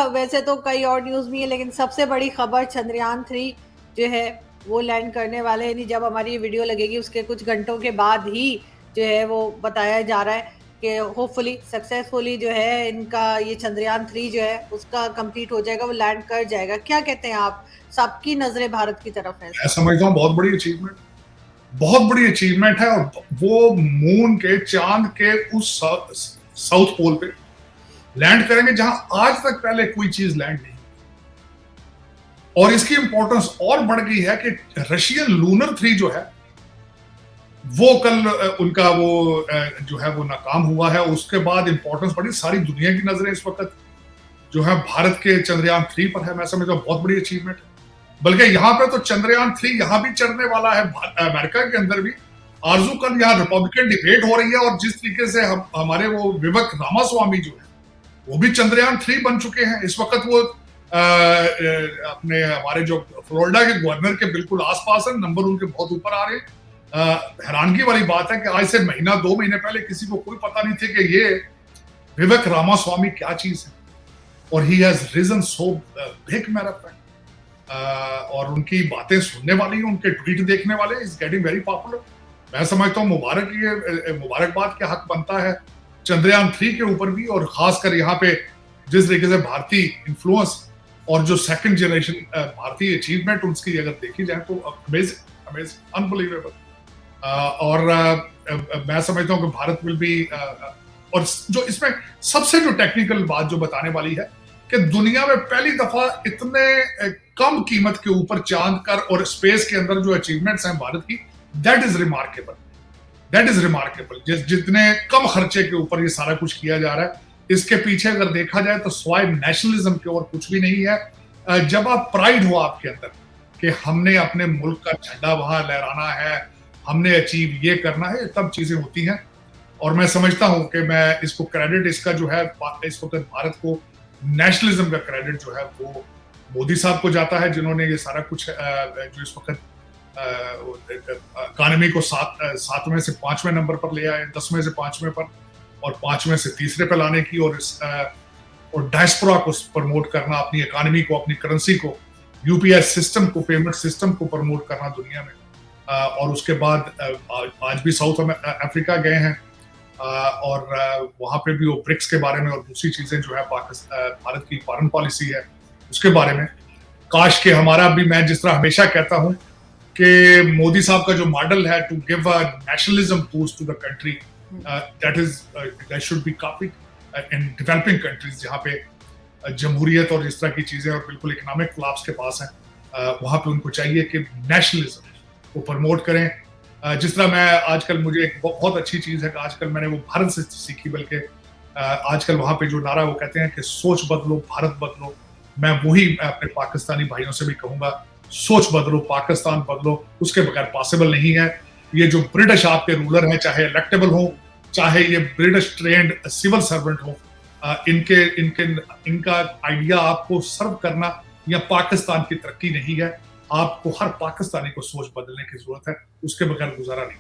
वैसे तो कई और न्यूज़ भी है, लेकिन सबसे बड़ी खबर चंद्रयान 3 जो है वो लैंड करने वाले हैं। नहीं, जब हमारी ये वीडियो लगेगी उसके कुछ घंटों के बाद ही जो है वो बताया जा रहा है कि होपफुली सक्सेसफुली जो है इनका ये चंद्रयान 3 जो है उसका कंप्लीट हो जाएगा, वो लैंड कर जाएगा। क्या कहते हैं आप? सबकी नजरें भारत की तरफ है इस मैं वक्त। समझता हूँ बहुत बड़ी अचीवमेंट है। और वो मून के, चांद के उस साउथ पोल पे लैंड करेंगे जहां आज तक पहले कोई चीज लैंड नहीं। और इसकी इंपॉर्टेंस और बढ़ गई है कि रशियन लूनर 3 जो है वो कल उनका वो जो है वो नाकाम हुआ है। उसके बाद इंपॉर्टेंस बढ़ी, सारी दुनिया की नजरें इस वक्त जो है भारत के चंद्रयान 3 पर है। मैं समझता हूँ बहुत बड़ी अचीवमेंट है। बल्कि यहाँ पे तो चंद्रयान 3 यहाँ भी चढ़ने वाला है, अमेरिका के अंदर भी। आरजू, कल यहाँ रिपब्लिकन डिबेट हो रही है और जिस तरीके से हमारे वो विवेक रामास्वामी जो है वो भी चंद्रयान 3 बन चुके हैं इस वक्त। वो अपने हमारे जो फ्लोरिडा के गवर्नर के बिल्कुल आसपास है, नंबर उनके बहुत ऊपर आ रहे हैं। हैरानगी वाली बात है कि आज से महीना 2 महीने पहले किसी को कोई पता नहीं थी कि ये विवेक रामास्वामी क्या चीज है। और he has reason so big marathon. और उनकी बातें सुनने वाली, उनके ट्वीट देखने वाले, इज गेटिंग वेरी पॉपुलर। मैं समझता हूँ मुबारकबाद के हक बनता है चंद्रयान 3 के ऊपर भी। और खासकर यहाँ पे जिस तरीके से भारतीय इन्फ्लुएंस और जो सेकंड जनरेशन भारतीय अचीवमेंट उसकी अगर देखी जाए तो अमेजिंग, अनबिलीवेबल। और मैं समझता हूँ कि भारत विल भी और जो इसमें सबसे जो टेक्निकल बात जो बताने वाली है कि दुनिया में पहली दफा इतने कम कीमत के ऊपर चांद कर और स्पेस के अंदर जो अचीवमेंट्स हैं भारत की, दैट इज रिमार्केबल। जितने कम खर्चे के ऊपर ये सारा कुछ किया जा रहा है, इसके पीछे अगर देखा जाए तो स्वाय नेशनलिज्म के और कुछ भी नहीं है। जब आप प्राइड हो आपके अंदर कि हमने अपने मुल्क का झंडा वहां लहराना है, हमने अचीव ये करना है, तब चीजें होती हैं। और मैं समझता हूं कि मैं इसको क्रेडिट इसका जो है इस वक्त भारत को नेशनलिज्म का क्रेडिट जो है वो मोदी साहब को जाता है, जिन्होंने ये सारा कुछ जो इस वक्त इकोनॉमी को 7वें से 5वें नंबर पर ले आए, 10वें से 5वें पर और 5वें से 3रे पे लाने की। और डायस्पोरा को प्रमोट करना, अपनी इकोनॉमी को, अपनी करेंसी को, यूपीआई सिस्टम को, पेमेंट सिस्टम को प्रमोट करना दुनिया में। और उसके बाद आज भी साउथ अफ्रीका गए हैं और वहां पे भी वो ब्रिक्स के बारे में और दूसरी चीजें जो है भारत की फॉरेन पॉलिसी है उसके बारे में। काश के हमारा भी, मैं जिस तरह हमेशा कहता हूं कि मोदी साहब का जो मॉडल है to give a nationalism boost to the country, that should be copied in developing countries जहां पे जमहूरियत और इस तरह की चीजें और बिल्कुल इकोनॉमिक कोलैप्स के पास हैं। वहां पे उनको चाहिए कि नेशनलिज्म को प्रमोट करें। जिस तरह मैं आजकल, मुझे एक बहुत अच्छी चीज है कि आजकल मैंने वो भारत से सीखी, बल्कि आजकल वहां पे जो नारा वो कहते हैं कि सोच बदलो भारत बदलो। मैं वही अपने पाकिस्तानी भाइयों से भी कहूंगा, सोच बदलो, पाकिस्तान बदलो। उसके बगैर पॉसिबल नहीं है। ये जो ब्रिटिश आपके रूलर हैं, चाहे इलेक्टेबल हो, चाहे ये ब्रिटिश ट्रेंड सिविल सर्वेंट हो, इनका आइडिया आपको सर्व करना या पाकिस्तान की तरक्की नहीं है। आपको हर पाकिस्तानी को सोच बदलने की जरूरत है, उसके बगैर गुजारा नहीं।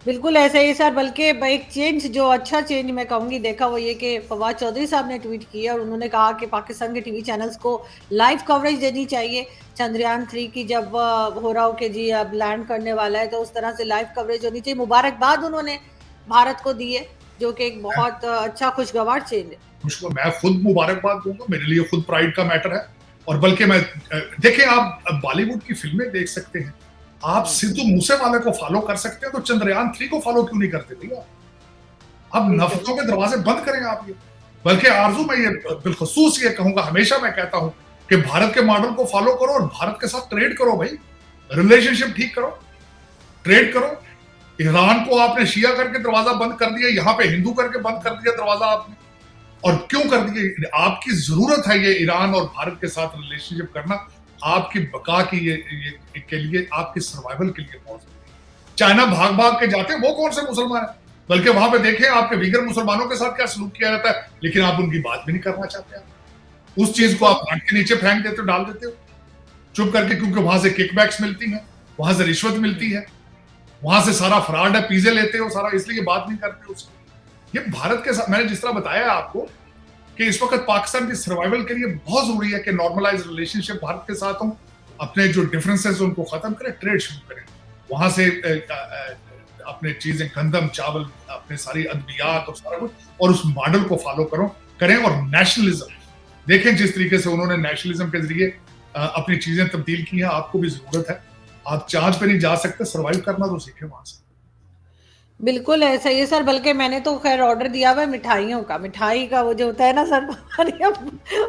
बिल्कुल ऐसा ही सर, बल्कि एक चेंज, जो अच्छा चेंज मैं कहूँगी देखा, वो ये कि फवाद चौधरी साहब ने ट्वीट किया और उन्होंने कहा कि पाकिस्तान के टीवी चैनल्स को लाइव कवरेज देनी चाहिए चंद्रयान 3 की। जब हो रहा हो कि जी अब लैंड करने वाला है तो उस तरह से लाइव कवरेज होनी चाहिए। मुबारकबाद उन्होंने भारत को दी है, जो कि एक बहुत अच्छा खुशगवार चेंज है। मैं खुद मुबारकबाद दूंगा, मेरे लिए खुद प्राइड का मैटर है। और बल्कि मैं, देखें, आप बॉलीवुड की फिल्में देख सकते हैं, आप सिद्धू मूसेवाले को फॉलो कर सकते हैं, तो चंद्रयान 3 को फॉलो क्यों नहीं करते भैया? अब नफरतों के दरवाजे बंद करें आप ये। बल्कि आरजू, मैं ये बिलखसूस ये कहूंगा, हमेशा मैं कहता हूं कि भारत के मॉडल को फॉलो करो और भारत के साथ ट्रेड करो भाई, रिलेशनशिप ठीक करो, ट्रेड करो। ईरान को आपने शिया करके दरवाजा बंद कर दिया, यहाँ पे हिंदू करके बंद कर दिया दरवाजा आपने। और क्यों कर दिए? आपकी जरूरत है ये ईरान और भारत के साथ रिलेशनशिप करना, आपकी बका की ये के लिए, आपकी सर्वाइवल के लिए बहुत जरूरी है। चाइना भाग भाग के जाते हैं, वो कौन से मुसलमान है? बल्कि वहां पे देखें आपके वीगर मुसलमानों के साथ क्या सलूक किया जाता है, लेकिन आप उनकी बात भी नहीं करना चाहते। आप उस चीज को आप नाक के नीचे फेंक देते हो, डाल देते हो चुप करके, क्योंकि वहां से किकबैक्स मिलती हैं, वहां से रिश्वत मिलती है, वहां से सारा फ्रॉड है, पीजे लेते हो सारा, इसलिए बात नहीं करते उसको। ये भारत के साथ मैंने जिस तरह बताया आपको कि इस वक्त पाकिस्तान की सर्वाइवल के लिए बहुत जरूरी है कि नॉर्मलाइज रिलेशनशिप भारत के साथ हो, अपने जो डिफरेंसेस उनको खत्म करें, ट्रेड शुरू करें, वहां से अपने चीजें गंदम चावल अपने सारी अद्वियात और सारा कुछ, और उस मॉडल को फॉलो करें। और नेशनलिज्म देखें, जिस तरीके से उन्होंने नेशनलिज्म के जरिए अपनी चीजें तब्दील की हैं, आपको भी जरूरत है। आप चांद पे नहीं जा सकते, सर्वाइव करना तो सीखें वहां से। बिल्कुल ऐसा ही है सर, बल्कि मैंने तो खैर ऑर्डर दिया हुआ है मिठाइयों का। मिठाई का वो जो होता है ना सर,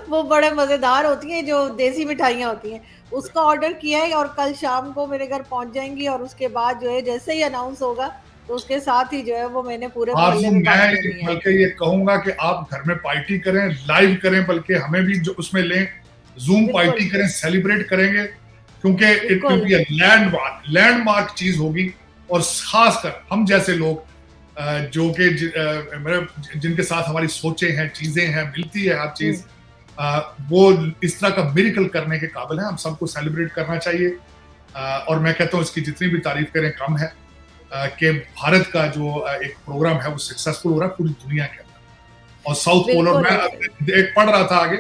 वो बड़े मज़ेदार होती हैं, जो देसी मिठाइयाँ होती हैं, उसका ऑर्डर किया है और कल शाम को मेरे घर पहुंच जाएंगी। और उसके बाद जो है जैसे ही अनाउंस होगा तो उसके साथ ही जो है वो मैंने पूरे मोहल्ले में बांट देनी है। बल्कि ये कहूंगा कि आप घर में पार्टी करें, लाइव करें, बल्कि हमें भी जो उसमें लें, जूम पार्टी करें, सेलिब्रेट करेंगे, क्योंकि it will be a landmark चीज होगी। और खासकर हम जैसे लोग जो कि जिनके साथ हमारी सोचें हैं, चीजें हैं, मिलती है हर चीज, वो इस तरह का मिरेकल करने के काबिल है। हम सबको सेलिब्रेट करना चाहिए। और मैं कहता हूँ इसकी जितनी भी तारीफ करें कम है, कि भारत का जो एक प्रोग्राम है वो सक्सेसफुल हो रहा है पूरी दुनिया के अंदर। और साउथ पोल, और मैं एक पढ़ रहा था आगे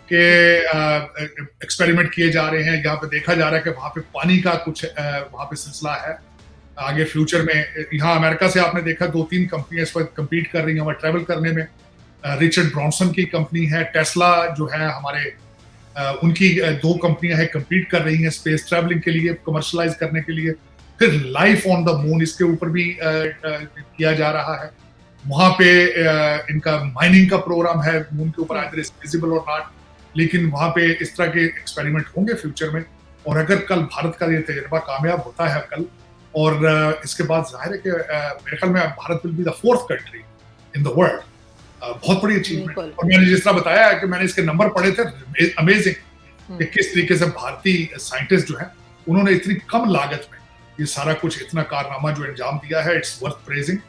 कि एक्सपेरिमेंट किए जा रहे हैं, यहाँ पे देखा जा रहा है कि वहां पे पानी का कुछ वहां पे सिलसिला है आगे फ्यूचर में। यहाँ अमेरिका से आपने देखा 2-3 कंपनियां इस वक्त कम्पीट कर रही हैं हमारे ट्रैवल करने में। रिचर्ड ब्रॉन्सन की कंपनी है, टेस्ला जो है हमारे, उनकी 2 कंपनियां हैं कम्पीट कर रही हैं स्पेस ट्रैवलिंग के लिए, कमर्शलाइज करने के लिए। फिर लाइफ ऑन द मून, इसके ऊपर भी किया जा रहा है। वहां पे इनका माइनिंग का प्रोग्राम है मून के ऊपर, आइदर इज विजिबल और नॉट, लेकिन वहां पे इस तरह के एक्सपेरिमेंट होंगे फ्यूचर में। और अगर कल भारत का ये तजर्बा कामयाब होता है कल, और इसके बाद जाहिर है कि मेरे ख्याल में Bharat will be the 4th country in the world. बहुत बड़ी अचीवमेंट। और मैंने जिस तरह बताया है कि मैंने इसके नंबर पढ़े थे, अमेजिंग कि किस तरीके से भारतीय साइंटिस्ट जो है उन्होंने इतनी कम लागत में ये सारा कुछ, इतना कारनामा जो अंजाम दिया है, इट्स वर्थ प्रेजिंग।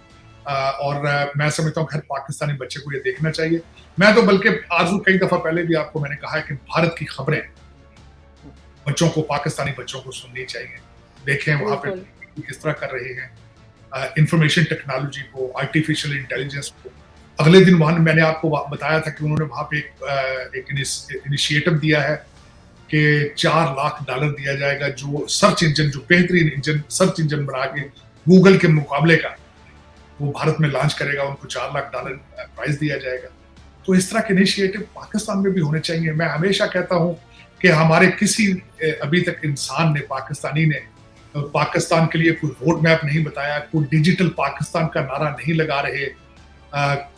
और मैं समझता हूँ हर पाकिस्तानी बच्चे को ये देखना चाहिए। मैं तो बल्कि आजू कई दफा पहले भी आपको मैंने कहा है कि भारत की खबरें बच्चों को, पाकिस्तानी बच्चों को सुननी चाहिए। देखें वहां पे किस तरह कर रहे हैं इंफॉर्मेशन टेक्नोलॉजी को, आर्टिफिशियल इंटेलिजेंस को। अगले दिन वहां मैंने आपको बताया था कि उन्होंने वहां पे एक इनिशिएटिव दिया है कि $4 लाख दिया जाएगा, जो सर्च इंजन, जो बेहतरीन इंजन, सर्च इंजन बना के गूगल के मुकाबले का वो भारत में लॉन्च करेगा, उनको $4 लाख प्राइज दिया जाएगा। तो इस तरह के इनिशिएटिव पाकिस्तान में भी होने चाहिए। मैं हमेशा कहता हूं कि हमारे किसी अभी तक इंसान ने, पाकिस्तानी ने पाकिस्तान के लिए कोई रोड मैप नहीं बताया, कोई डिजिटल पाकिस्तान का नारा नहीं लगा रहे,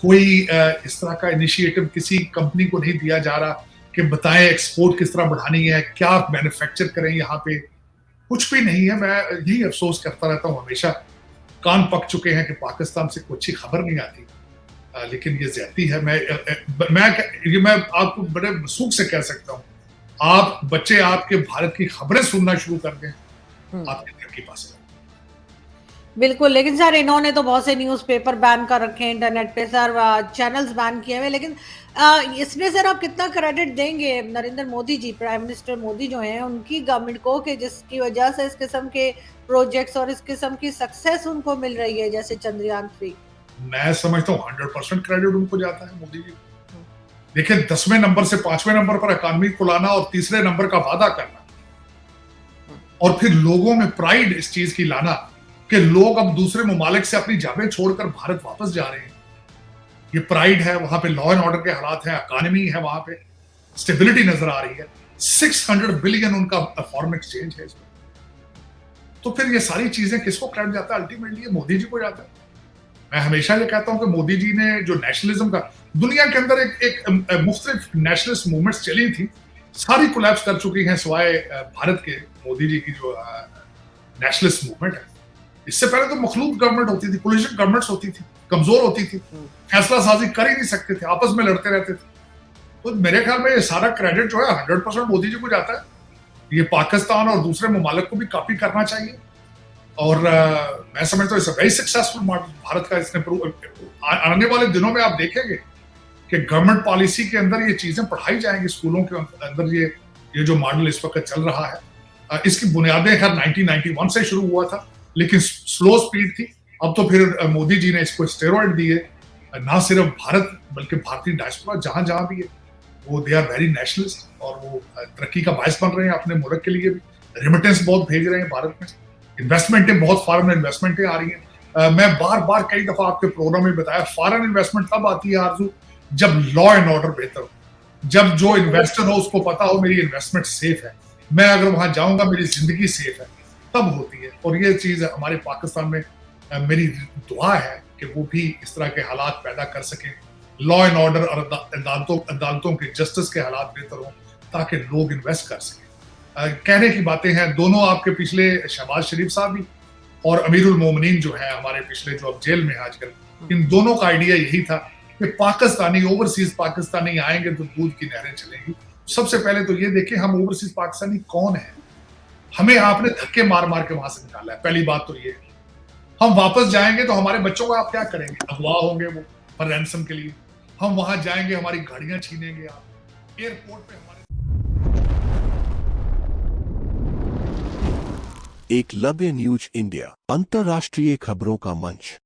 कोई इस तरह का इनिशिएटिव किसी कंपनी को नहीं दिया जा रहा कि बताएं एक्सपोर्ट किस तरह बढ़ानी है, क्या मैन्युफैक्चर करें यहाँ पे, कुछ भी नहीं है। मैं यही अफसोस करता रहता हूँ हमेशा। कान पक चुके हैं कि पाकिस्तान से कोई अच्छी खबर नहीं आती, लेकिन ये ज्यादती है। मैं आपको बड़े वसूख से कह सकता हूँ, आप बच्चे आपके भारत की खबरें सुनना शुरू कर दें, आपके तरक्की पा सकते। बिल्कुल, लेकिन सर इन्होंने तो बहुत से न्यूज़पेपर बैन कर रखे हैं इंटरनेट पे सर, चैनल्स बैन किए हुए। लेकिन इसमें सर आप कितना क्रेडिट देंगे नरेंद्र मोदी जी, प्राइम मिनिस्टर मोदी जो हैं, उनकी गवर्नमेंट को, कि जिसकी वजह से इस किस्म के प्रोजेक्ट्स और इस किस्म की सक्सेस उनको मिल रही है, जैसे चंद्रयान 3? मैं समझता हूँ 100% क्रेडिट उनको जाता है, मोदी जी। देखिए, 10वें नंबर से 5वें नंबर पर इकॉनमी को लाना और तीसरे नंबर का वादा करना, और फिर लोगों में प्राइड इस चीज की लाना कि लोग अब दूसरे ममालिक से अपनी जाबें छोड़कर भारत वापस जा रहे हैं। ये प्राइड है। वहां पे लॉ एंड ऑर्डर के हालात हैं, इकॉनमी है, वहां पे स्टेबिलिटी नजर आ रही है। 600 बिलियन उनका फॉरेन एक्सचेंज है इसमें। तो फिर ये सारी चीजें किसको क्रेडिट जाता है? अल्टीमेटली मोदी जी को जाता है। मैं हमेशा ये कहता हूं कि मोदी जी ने जो नेशनलिज्म का, दुनिया के अंदर एक मुख्तलिफ नेशनलिस्ट मूवमेंट्स चली थी, सारी कोलैप्स कर चुकी हैं सिवाय भारत के मोदी जी की जो नेशनलिस्ट मूवमेंट है। इससे पहले तो मखलूक गवर्नमेंट होती थी, कोलिशन गवर्नमेंट्स होती थी, कमजोर होती थी, फैसला साजी कर ही नहीं सकते थे, आपस में लड़ते रहते थे। तो मेरे ख्याल में ये सारा क्रेडिट जो है 100% मोदी जी को जाता है। ये पाकिस्तान और दूसरे ममालिक को भी कॉपी करना चाहिए। और मैं समझता हूँ it's a very successful model Bharat का। इसने आने वाले दिनों में आप देखेंगे कि गवर्नमेंट पॉलिसी के अंदर ये चीजें पढ़ाई जाएंगी स्कूलों के अंदर। ये जो मॉडल इस वक्त चल रहा है, इसकी बुनियादें खैर 1991 से शुरू हुआ था, लेकिन स्लो स्पीड थी। अब तो फिर मोदी जी ने इसको स्टेरॉइड दिए, ना सिर्फ भारत बल्कि भारतीय डायस्पोरा जहां जहां भी है, वो दे आर वेरी नेशनलिस्ट और वो तरक्की का बायस बन रहे हैं अपने मुल्क के लिए भी। रेमिटेंस बहुत भेज रहे हैं भारत में, इन्वेस्टमेंटें बहुत फॉरेन इन्वेस्टमेंटें आ रही हैं। मैं बार बार कई दफा आपके प्रोग्राम में बताया, फॉरेन इन्वेस्टमेंट तब आती है आरजू जब लॉ एंड ऑर्डर बेहतर हो, जब जो इन्वेस्टर हो उसको पता हो मेरी इन्वेस्टमेंट सेफ है, मैं अगर वहां जाऊंगा मेरी जिंदगी सेफ है, तब होती है। और ये चीज हमारे पाकिस्तान में मेरी दुआ है कि वो भी इस तरह के हालात पैदा कर सकें, लॉ एंड ऑर्डर और अदालतों के जस्टिस के हालात बेहतर हों ताकि लोग इन्वेस्ट कर सकें। कहने की बातें हैं, दोनों आपके पिछले शहबाज शरीफ साहब भी और अमीरुल मोमिनीन जो है हमारे पिछले, जो अब जेल में है आजकल, इन दोनों का आइडिया यही था कि पाकिस्तानी, ओवरसीज पाकिस्तानी आएंगे तो दूध की नहरें चलेंगी। सबसे पहले तो ये देखें हम ओवरसीज पाकिस्तानी कौन है, हमें आपने धक्के मार मार के वहां से निकाला है, पहली बात तो ये। हम वापस जाएंगे तो हमारे बच्चों का आप क्या करेंगे, अगवा होंगे वो पर रैंसम के लिए। हम वहां जाएंगे हमारी गाड़ियां छीनेंगे, आप एयरपोर्ट पे हमारे। एकलव्य न्यूज इंडिया, अंतर्राष्ट्रीय खबरों का मंच।